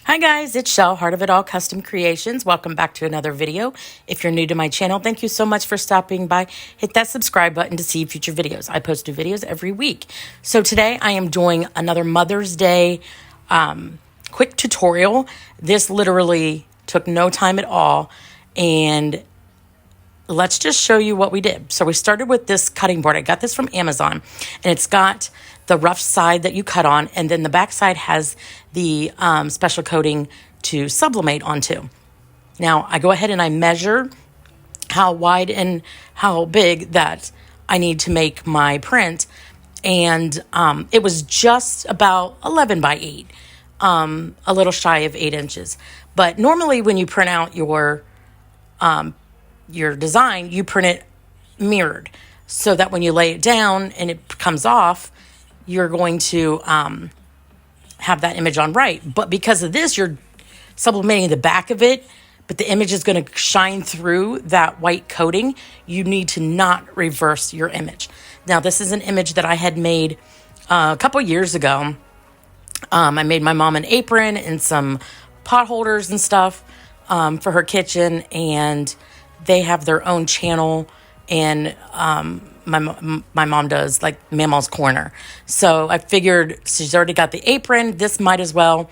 Hi guys, it's Shell, Heart of It All Custom Creations. Welcome back to another video. If you're new to my channel, thank you so much for stopping by. Hit that subscribe button to see future videos. I post new videos every week. So today I am doing another Mother's Day quick tutorial. This literally took no time at all, and let's just show you what we did. So we started with this cutting board. I got this from Amazon, and it's got the rough side that you cut on, and then the back side has the special coating to sublimate onto. Now, I go ahead and I measure how wide and how big that I need to make my print, and it was just about 11 by 8, a little shy of 8 inches. But normally when you print out your design, you print it mirrored so that when you lay it down and it comes off, you're going to have that image on right. But because of this, you're sublimating the back of it, but the image is going to shine through that white coating. You need to not reverse your image. Now, this is an image that I had made a couple years ago. I made my mom an apron and some pot holders and stuff for her kitchen, and they have their own channel, and my mom does like Mama's Corner. So I figured she's already got the apron. This might as well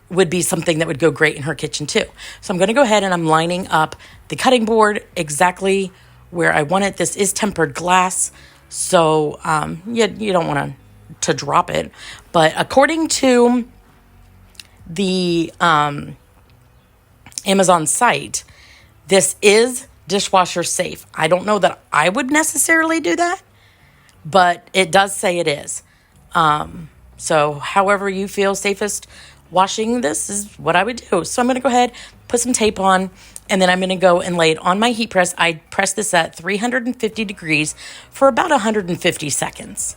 would be something that would go great in her kitchen too. So I'm going to go ahead and I'm lining up the cutting board exactly where I want it. This is tempered glass, so you don't want to drop it. But according to the Amazon site, this is dishwasher safe. I don't know that I would necessarily do that, but it does say it is. So however you feel safest washing this is what I would do. So I'm going to go ahead, put some tape on, and then I'm going to go and lay it on my heat press. I press this at 350 degrees for about 150 seconds.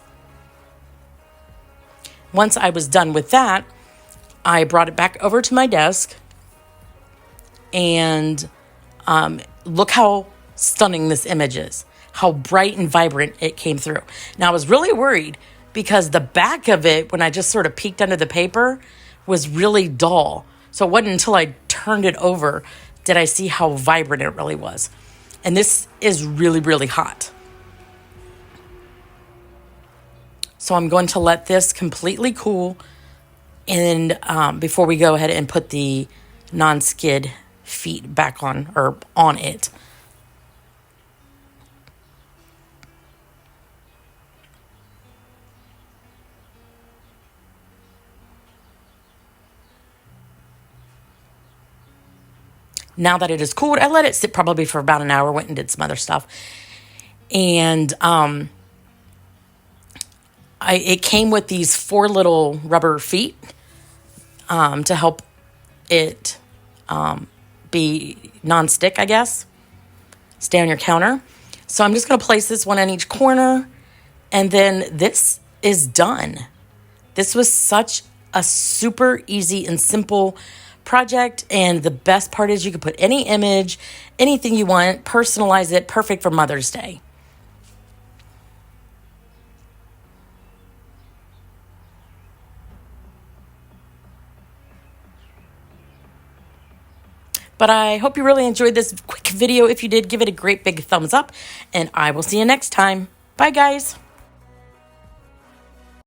Once I was done with that, I brought it back over to my desk, and look how stunning this image is, how bright and vibrant it came through. Now, I was really worried because the back of it, when I just sort of peeked under the paper, was really dull. So it wasn't until I turned it over did I see how vibrant it really was. And this is really, really hot. So I'm going to let this completely cool, and before we go ahead and put the non-skid feet back on, or on it. Now that it is cooled, I let it sit probably for about an hour, went and did some other stuff. And it came with these 4 little rubber feet to help it be non-stick, I guess. Stay on your counter. So I'm just going to place this one on each corner, and then this is done. This was such a super easy and simple project, and the best part is you can put any image, anything you want, personalize it, perfect for Mother's Day. But I hope you really enjoyed this quick video. If you did, give it a great big thumbs up, and I will see you next time. Bye, guys.